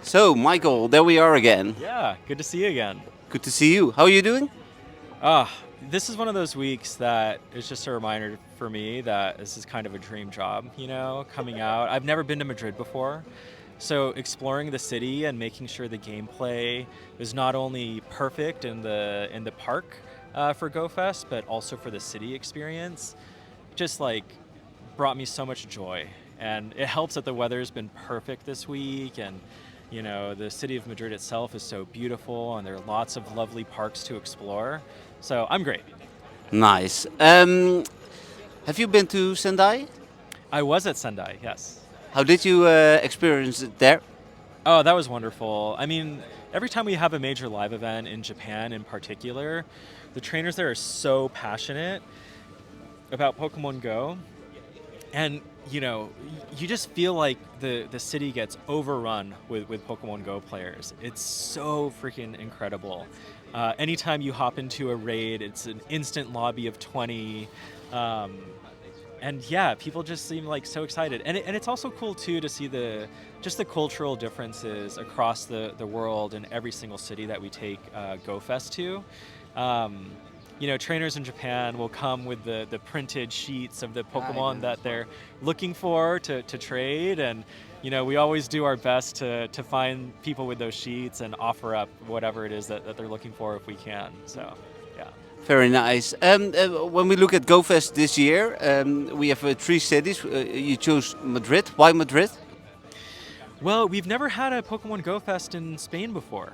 So, Michael, there we are again. Yeah, good to see you again. Good to see you. How are you doing? Ah, this is one of those weeks that is just a reminder for me that this is kind of a dream job, coming out. I've never been to Madrid before, so exploring the city and making sure the gameplay is not only perfect in the park for Go Fest, but also for the city experience, just like brought me so much joy. And it helps that the weather's been perfect this week, and the city of Madrid itself is so beautiful, and there are lots of lovely parks to explore. So I'm great. Nice. Have you been to Sendai? I was at Sendai, yes. How did you experience it there? Oh, that was wonderful. I mean, every time we have a major live event in Japan in particular, the trainers there are so passionate about Pokemon Go. And, you just feel like the city gets overrun with Pokemon Go players. It's so freaking incredible. Anytime you hop into a raid, it's an instant lobby of 20. And yeah, people just seem like so excited. And it's also cool too to see the cultural differences across the world in every single city that we take Go Fest to. Trainers in Japan will come with the printed sheets of the Pokemon that they're looking for to trade. And, we always do our best to find people with those sheets and offer up whatever it is that they're looking for if we can. So, yeah. Very nice. When we look at Go Fest this year, we have three cities. You chose Madrid. Why Madrid? Well, we've never had a Pokemon Go Fest in Spain before.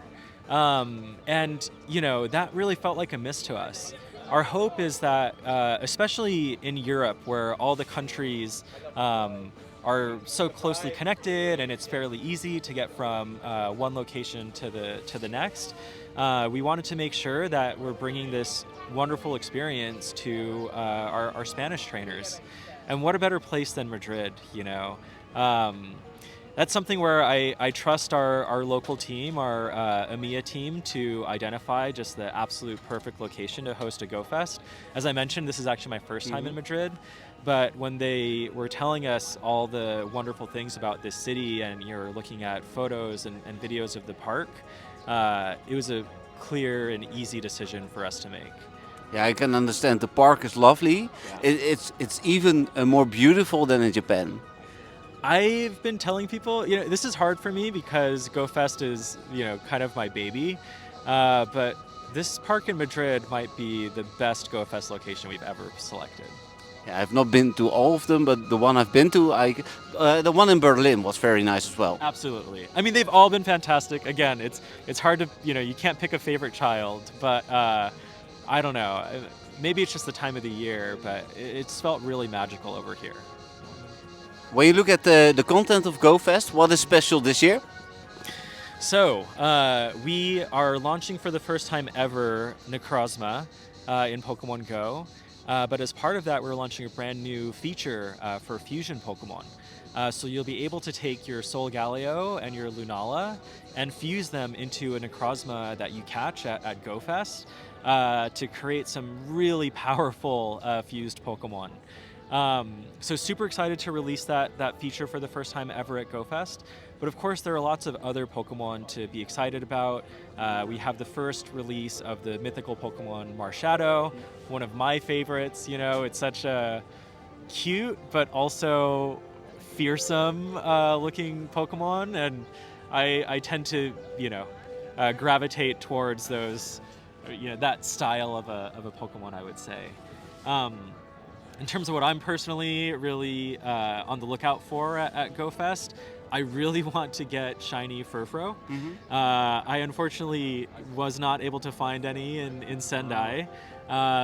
And, that really felt like a miss to us. Our hope is that, especially in Europe, where all the countries are so closely connected and it's fairly easy to get from one location to the next, we wanted to make sure that we're bringing this wonderful experience to our Spanish trainers. And what a better place than Madrid, That's something where I trust our local team, our EMEA team, to identify just the absolute perfect location to host a Go Fest. As I mentioned, this is actually my first time in Madrid, but when they were telling us all the wonderful things about this city and you're looking at photos and videos of the park, it was a clear and easy decision for us to make. Yeah, I can understand. The park is lovely. Yeah. It's even more beautiful than in Japan. I've been telling people, this is hard for me because Go Fest is, kind of my baby. But this park in Madrid might be the best Go Fest location we've ever selected. Yeah, I've not been to all of them, but the one I've been to, the one in Berlin was very nice as well. Absolutely. I mean, they've all been fantastic. Again, it's hard to, you can't pick a favorite child, but I don't know. Maybe it's just the time of the year, but it's felt really magical over here. When you look at the content of Go Fest, what is special this year? So, we are launching for the first time ever Necrozma in Pokemon Go. But as part of that, we're launching a brand new feature for Fusion Pokemon. So you'll be able to take your Solgaleo and your Lunala and fuse them into a Necrozma that you catch at Go Fest to create some really powerful fused Pokemon. So super excited to release that feature for the first time ever at Go Fest. But of course, there are lots of other Pokemon to be excited about. We have the first release of the mythical Pokemon Marshadow, one of my favorites. It's such a cute but also fearsome looking Pokemon, and I tend to gravitate towards those that style of a Pokemon, I would say. In terms of what I'm personally really on the lookout for at Go Fest, I really want to get shiny Furfrou. I unfortunately was not able to find any in Sendai,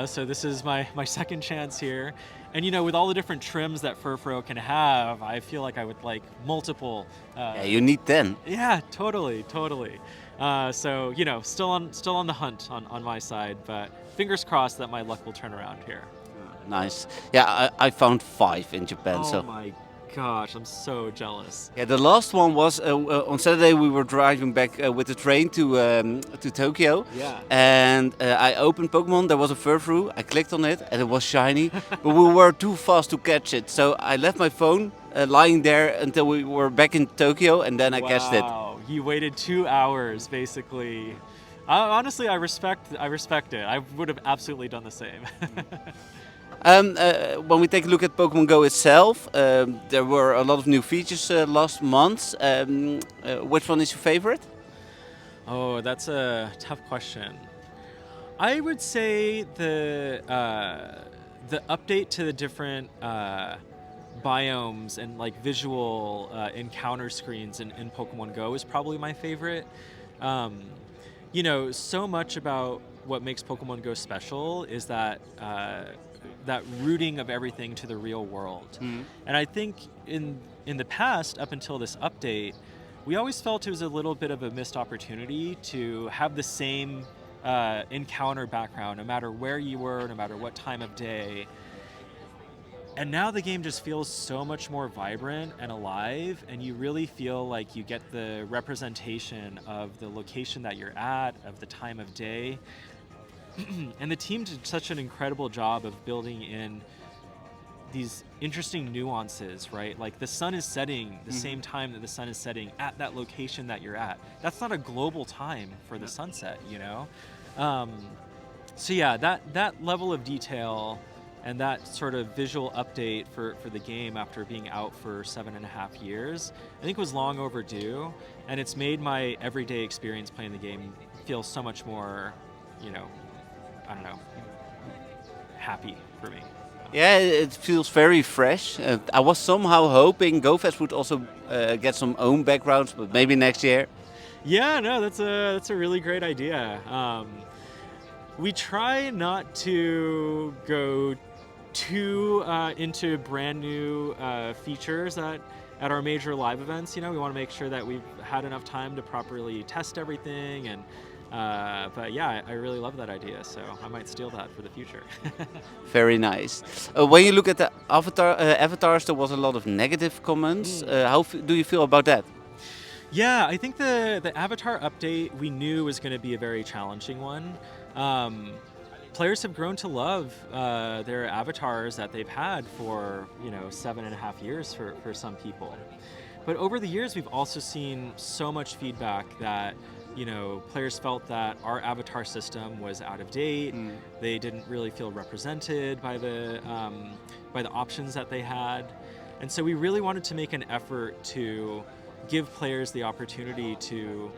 so this is my second chance here. And with all the different trims that Furfrou can have, I feel like I would like multiple. Yeah, you need 10. Yeah, totally. So still on the hunt on my side, but fingers crossed that my luck will turn around here. Nice. Yeah, I found 5 in Japan. Oh so. my gosh, I'm so jealous. Yeah, the last one was on Saturday. We were driving back with the train to Tokyo. Yeah. And I opened Pokemon. There was a Furfrou. I clicked on it, and it was shiny. But we were too fast to catch it, so I left my phone lying there until we were back in Tokyo, and then I catched it. Wow. You waited 2 hours, basically. Honestly, I respect it. I would have absolutely done the same. When we take a look at Pokemon Go itself, there were a lot of new features last month. Which one is your favorite? Oh, that's a tough question. I would say the update to the different biomes and like visual encounter screens in Pokemon Go is probably my favorite. You know, so much about what makes Pokemon Go special is that that rooting of everything to the real world. And I think in the past, up until this update, we always felt it was a little bit of a missed opportunity to have the same encounter background, no matter where you were, no matter what time of day. And now the game just feels so much more vibrant and alive, and you really feel like you get the representation of the location that you're at, of the time of day. And the team did such an incredible job of building in these interesting nuances, right? Like the sun is setting the same time that the sun is setting at that location that you're at. That's not a global time for the sunset, you know? So yeah, that level of detail and that sort of visual update for the game after being out for 7.5 years, I think was long overdue. And it's made my everyday experience playing the game feel so much more, you know, I don't know, happy for me. Yeah, it feels very fresh. I was somehow hoping Go Fest would also get some own backgrounds, but maybe next year. Yeah, no, that's a really great idea. We try not to go too into brand new features at our major live events. You know, we want to make sure that we've had enough time to properly test everything. And but yeah, I really love that idea, so I might steal that for the future. Very nice. When you look at the avatars, there was a lot of negative comments. How do you feel about that? Yeah, I think the avatar update we knew was going to be a very challenging one. Players have grown to love their avatars that they've had for 7.5 years for some people. But over the years, we've also seen so much feedback that players felt that our avatar system was out of date. They didn't really feel represented by the options that they had, and so we really wanted to make an effort to give players the opportunity to,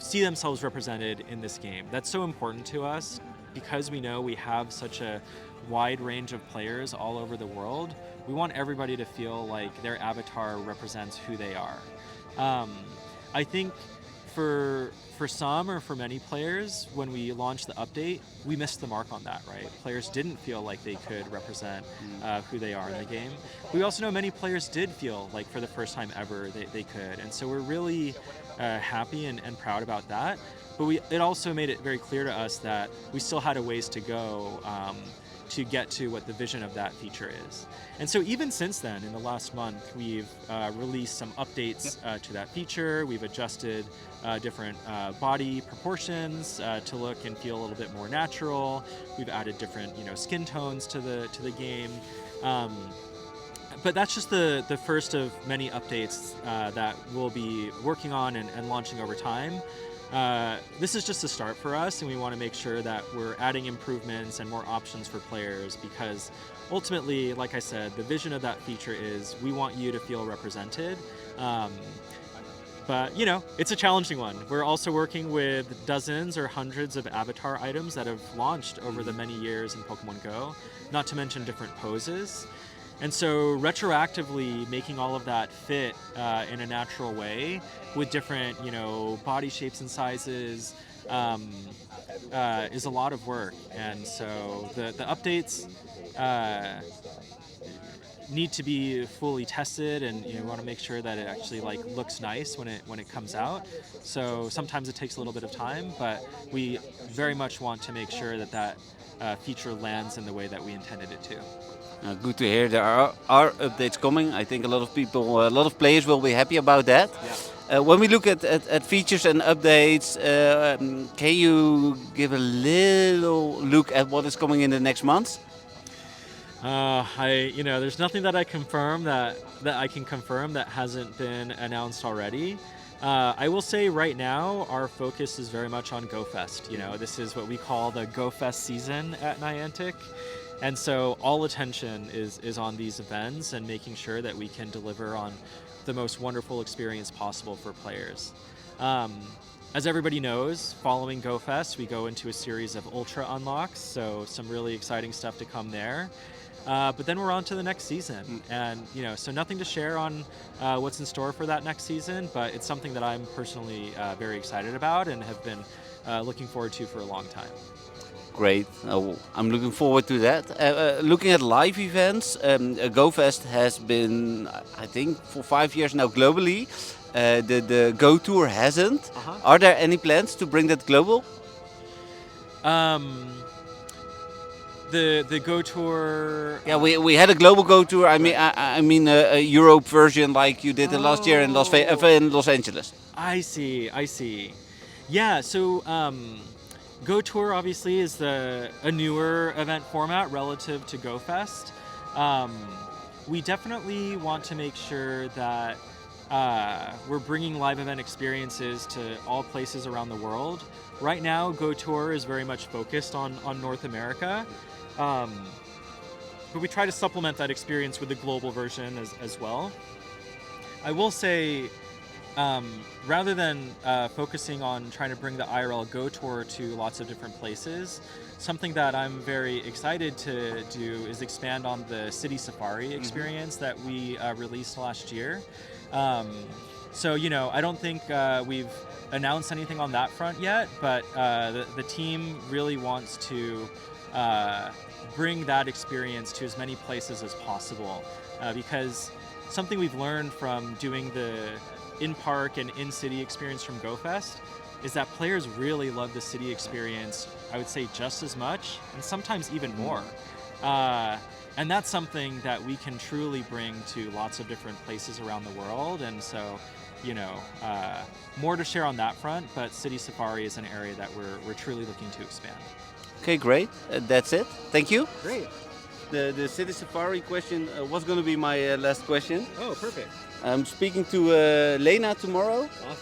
see themselves represented in this game. That's so important to us because we know we have such a wide range of players all over the world. We want everybody to feel like their avatar represents who they are. I think for some or for many players, when we launched the update, we missed the mark on that, right? Players didn't feel like they could represent who they are in the game. We also know many players did feel like for the first time ever they could. And so we're really happy and proud about that. But it also made it very clear to us that we still had a ways to go to get to what the vision of that feature is. And so even since then, in the last month, we've released some updates to that feature. We've adjusted different body proportions to look and feel a little bit more natural. We've added different skin tones to the game. But that's just the first of many updates that we'll be working on and launching over time. This is just a start for us, and we want to make sure that we're adding improvements and more options for players, because ultimately, like I said, the vision of that feature is we want you to feel represented. But it's a challenging one. We're also working with dozens or hundreds of avatar items that have launched over the many years in Pokemon Go, not to mention different poses. And so retroactively making all of that fit in a natural way with different, body shapes and sizes is a lot of work. And so the updates need to be fully tested, and we want to make sure that it actually looks nice when it comes out. So sometimes it takes a little bit of time, but we very much want to make sure that feature lands in the way that we intended it to. Good to hear. There are updates coming. I think a lot of players will be happy about that. Yeah. When we look at features and updates, can you give a little look at what is coming in the next months? There's nothing that I can confirm that hasn't been announced already. I will say right now, our focus is very much on Go Fest. This is what we call the Go Fest season at Niantic. And so all attention is on these events and making sure that we can deliver on the most wonderful experience possible for players. As everybody knows, following Go Fest, we go into a series of Ultra unlocks, so some really exciting stuff to come there. But then we're on to the next season, and so nothing to share on what's in store for that next season, but it's something that I'm personally very excited about and have been looking forward to for a long time. Great. I'm looking forward to that. Looking at live events, Go Fest has been, I think, for 5 years now globally. The Go Tour hasn't. Are there any plans to bring that global? The Go Tour. Yeah, we had a global Go Tour. I mean a Europe version like you did last year in Los Angeles. I see. Yeah. So Go Tour obviously is a newer event format relative to Go Fest. We definitely want to make sure that we're bringing live event experiences to all places around the world. Right now, Go Tour is very much focused on North America. But we try to supplement that experience with the global version as well. I will say, rather than focusing on trying to bring the IRL Go Tour to lots of different places, something that I'm very excited to do is expand on the City Safari experience that we released last year. So, I don't think we've announced anything on that front yet, but the team really wants to bring that experience to as many places as possible, because something we've learned from doing the in-park and in-city experience from Go Fest is that players really love the city experience, I would say just as much, and sometimes even more. And that's something that we can truly bring to lots of different places around the world. And so, more to share on that front, but City Safari is an area that we're truly looking to expand. Okay, great. That's it. Thank you. Great. The City Safari question was going to be my last question. Oh, perfect. I'm speaking to Lena tomorrow. Awesome.